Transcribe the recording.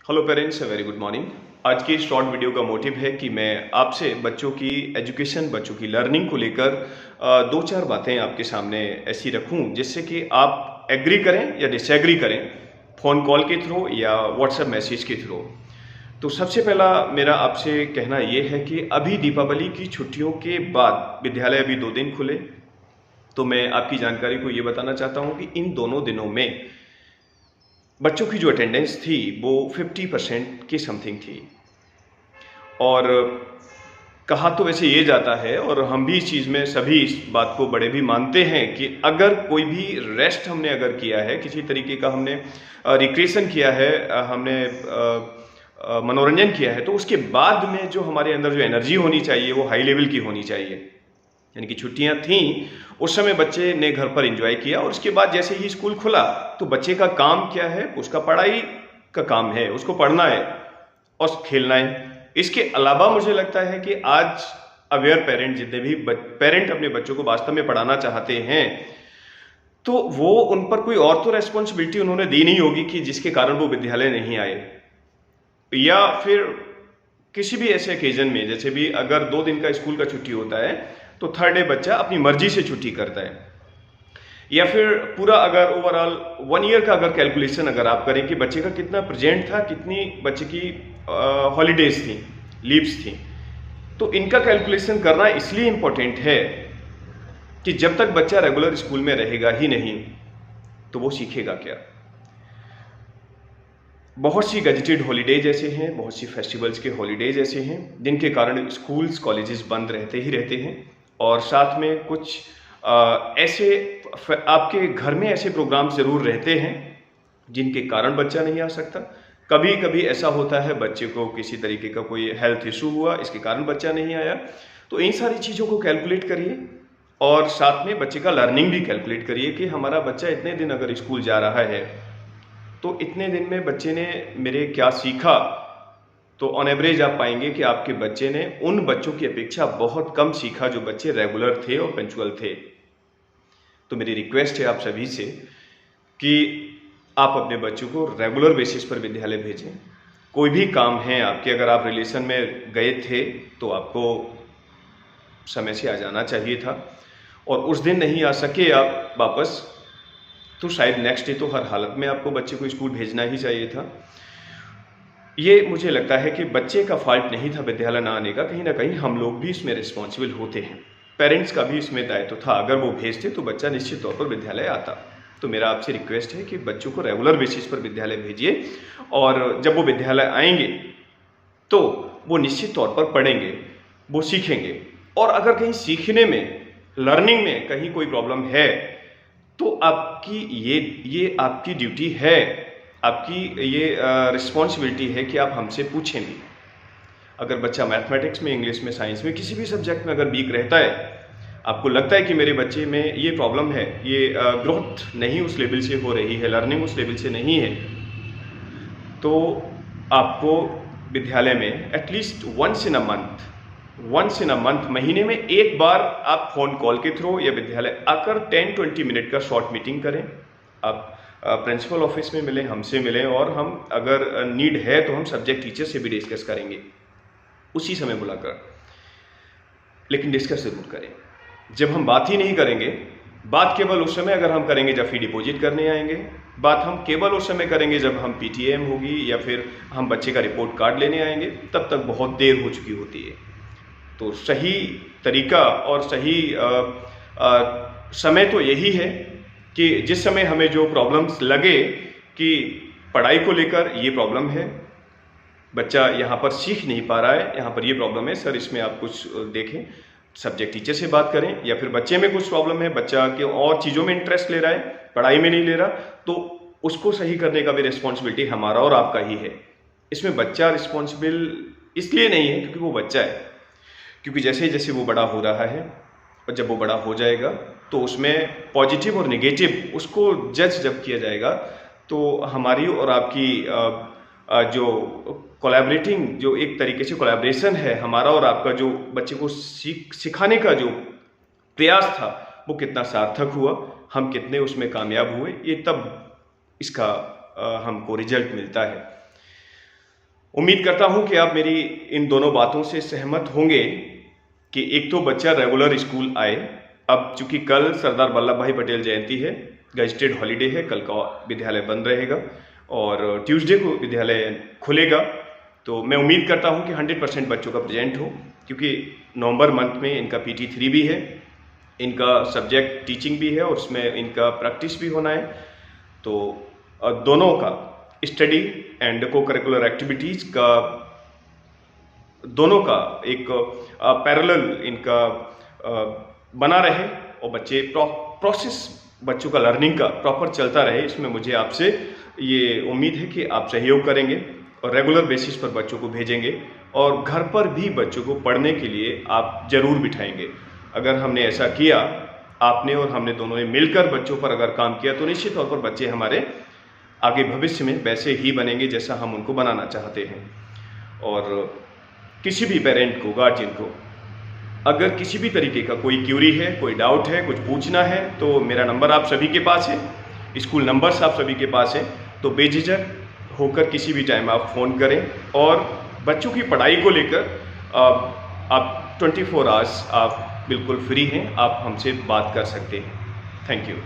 Hello parents, very good morning. आज की short video का मोटिव है कि मैं आपसे बच्चों की एजुकेशन, बच्चों की लर्निंग को लेकर दो चार बातें आपके सामने ऐसी रखूं जिससे कि आप एग्री करें या डिसएग्री करें, फ़ोन कॉल के थ्रू या व्हाट्सएप मैसेज के थ्रू। तो सबसे पहला मेरा आपसे कहना यह है कि अभी दीपावली की छुट्टियों के बाद विद्यालय अभी 2 दिन खुले, तो मैं आपकी जानकारी को ये बताना चाहता हूँ कि इन दोनों दिनों में बच्चों की जो अटेंडेंस थी वो 50% की समथिंग थी। और कहा तो वैसे ये जाता है, और हम भी इस चीज़ में सभी इस बात को बड़े भी मानते हैं कि अगर कोई भी रेस्ट हमने अगर किया है, किसी तरीके का हमने रिक्रिएशन किया है, हमने मनोरंजन किया है, तो उसके बाद में जो हमारे अंदर जो एनर्जी होनी चाहिए वो हाई लेवल की होनी चाहिए। यानी कि छुट्टियां थीं, उस समय बच्चे ने घर पर एंजॉय किया, और उसके बाद जैसे ही स्कूल खुला तो बच्चे का काम क्या है, उसका पढ़ाई का काम है, उसको पढ़ना है और खेलना है। इसके अलावा मुझे लगता है कि आज अवेयर पेरेंट, जितने भी पेरेंट अपने बच्चों को वास्तव में पढ़ाना चाहते हैं, तो वो उन पर कोई और तो रेस्पॉन्सिबिलिटी उन्होंने दी नहीं होगी कि जिसके कारण वो विद्यालय नहीं आए, या फिर किसी भी ऐसे ओकेजन में, जैसे भी अगर 2 दिन का स्कूल का छुट्टी होता है तो थर्ड डे बच्चा अपनी मर्जी से छुट्टी करता है, या फिर पूरा अगर ओवरऑल 1 ईयर का अगर कैलकुलेशन अगर आप करें कि बच्चे का कितना प्रेजेंट था, कितनी बच्चे की हॉलीडेज थी, लीव्स थी, तो इनका कैलकुलेशन करना इसलिए इंपॉर्टेंट है कि जब तक बच्चा रेगुलर स्कूल में रहेगा ही नहीं तो वो सीखेगा क्या। बहुत सी गजेटेड हॉलीडेज ऐसे हैं, बहुत सी फेस्टिवल्स के हॉलीडेज ऐसे हैं जिनके कारण स्कूल्स कॉलेजेस बंद रहते ही रहते हैं, और साथ में कुछ ऐसे आपके घर में ऐसे प्रोग्राम ज़रूर रहते हैं जिनके कारण बच्चा नहीं आ सकता। कभी कभी ऐसा होता है बच्चे को किसी तरीके का कोई हेल्थ इशू हुआ, इसके कारण बच्चा नहीं आया। तो इन सारी चीज़ों को कैलकुलेट करिए, और साथ में बच्चे का लर्निंग भी कैलकुलेट करिए कि हमारा बच्चा इतने दिन अगर स्कूल जा रहा है तो इतने दिन में बच्चे ने मेरे क्या सीखा। तो ऑन एवरेज आप पाएंगे कि आपके बच्चे ने उन बच्चों की अपेक्षा बहुत कम सीखा जो बच्चे रेगुलर थे और पंक्चुअल थे। तो मेरी रिक्वेस्ट है आप सभी से कि आप अपने बच्चों को रेगुलर बेसिस पर विद्यालय भेजें। कोई भी काम है आपके, अगर आप रिलेशन में गए थे तो आपको समय से आ जाना चाहिए था, और उस दिन नहीं आ सके आप वापस, तो शायद नेक्स्ट डे तो हर हालत में आपको बच्चे को स्कूल भेजना ही चाहिए था। ये मुझे लगता है कि बच्चे का फॉल्ट नहीं था विद्यालय ना आने का, कहीं ना कहीं हम लोग भी इसमें रिस्पॉन्सिबल होते हैं, पेरेंट्स का भी इसमें दायित्व था। अगर वो भेजते तो बच्चा निश्चित तौर पर विद्यालय आता। तो मेरा आपसे रिक्वेस्ट है कि बच्चों को रेगुलर बेसिस पर विद्यालय भेजिए, और जब वो विद्यालय आएंगे तो वो निश्चित तौर पर पढ़ेंगे, वो सीखेंगे। और अगर कहीं सीखने में, लर्निंग में कहीं कोई प्रॉब्लम है तो आपकी ये आपकी ड्यूटी है, आपकी ये रिस्पॉन्सिबिलिटी है कि आप हमसे पूछें भी। अगर बच्चा मैथमेटिक्स में, इंग्लिश में, साइंस में, किसी भी सब्जेक्ट में अगर वीक रहता है, आपको लगता है कि मेरे बच्चे में ये प्रॉब्लम है, ये ग्रोथ नहीं उस लेवल से हो रही है, लर्निंग उस लेवल से नहीं है, तो आपको विद्यालय में at least once in a month, महीने में एक बार आप फोन कॉल के थ्रू या विद्यालय आकर 10-20 मिनट का शॉर्ट मीटिंग करें। आप प्रिंसिपल ऑफिस में मिलें, हमसे मिलें, और हम अगर नीड है तो हम सब्जेक्ट टीचर से भी डिस्कस करेंगे उसी समय बुलाकर, लेकिन डिस्कस जरूर करें। जब हम बात ही नहीं करेंगे, बात केवल उस समय अगर हम करेंगे जब फी डिपॉजिट करने आएंगे, बात हम केवल उस समय करेंगे जब हम पीटीएम होगी या फिर हम बच्चे का रिपोर्ट कार्ड लेने आएंगे, तब तक बहुत देर हो चुकी होती है। तो सही तरीका और सही समय तो यही है कि जिस समय हमें जो प्रॉब्लम्स लगे कि पढ़ाई को लेकर ये प्रॉब्लम है, बच्चा यहाँ पर सीख नहीं पा रहा है, यहाँ पर ये प्रॉब्लम है सर, इसमें आप कुछ देखें, सब्जेक्ट टीचर से बात करें। या फिर बच्चे में कुछ प्रॉब्लम है, बच्चा के और चीज़ों में इंटरेस्ट ले रहा है, पढ़ाई में नहीं ले रहा, तो उसको सही करने का भी रिस्पॉन्सिबिलिटी हमारा और आपका ही है। इसमें बच्चा रिस्पॉन्सिबल इसलिए नहीं है क्योंकि वो बच्चा है, क्योंकि जैसे जैसे वो बड़ा हो रहा है और जब वो बड़ा हो जाएगा तो उसमें पॉजिटिव और नेगेटिव उसको जज जब किया जाएगा, तो हमारी और आपकी जो कोलैबोरेटिंग, जो एक तरीके से कोलैबोरेशन है हमारा और आपका, जो बच्चे को सिखाने का जो प्रयास था वो कितना सार्थक हुआ, हम कितने उसमें कामयाब हुए, ये तब इसका हमको रिजल्ट मिलता है। उम्मीद करता हूं कि आप मेरी इन दोनों बातों से सहमत होंगे कि एक तो बच्चा रेगुलर स्कूल आए। अब चूंकि कल सरदार वल्लभ भाई पटेल जयंती है, गजेटेड हॉलीडे है, कल का विद्यालय बंद रहेगा और ट्यूसडे को विद्यालय खुलेगा। तो मैं उम्मीद करता हूं कि 100% बच्चों का प्रेजेंट हो, क्योंकि नवंबर मंथ में इनका PT3 भी है, इनका सब्जेक्ट टीचिंग भी है और उसमें इनका प्रैक्टिस भी होना है। तो दोनों का स्टडी एंड को करिकुलर एक्टिविटीज़ का दोनों का एक पैरेलल इनका बना रहे और बच्चे प्रोसेस बच्चों का लर्निंग का प्रॉपर चलता रहे। इसमें मुझे आपसे ये उम्मीद है कि आप सहयोग करेंगे और रेगुलर बेसिस पर बच्चों को भेजेंगे और घर पर भी बच्चों को पढ़ने के लिए आप जरूर बिठाएंगे। अगर हमने ऐसा किया, आपने और हमने दोनों ने मिलकर बच्चों पर अगर काम किया, तो निश्चित तौर पर बच्चे हमारे आगे भविष्य में वैसे ही बनेंगे जैसा हम उनको बनाना चाहते हैं। और किसी भी पेरेंट को, गार्जियन को अगर किसी भी तरीके का कोई क्यूरी है, कोई डाउट है, कुछ पूछना है, तो मेरा नंबर आप सभी के पास है, स्कूल नंबर्स आप सभी के पास है। तो बेझिझक होकर किसी भी टाइम आप फ़ोन करें और बच्चों की पढ़ाई को लेकर आप 24 आवर्स आप बिल्कुल फ्री हैं, आप हमसे बात कर सकते हैं। Thank you.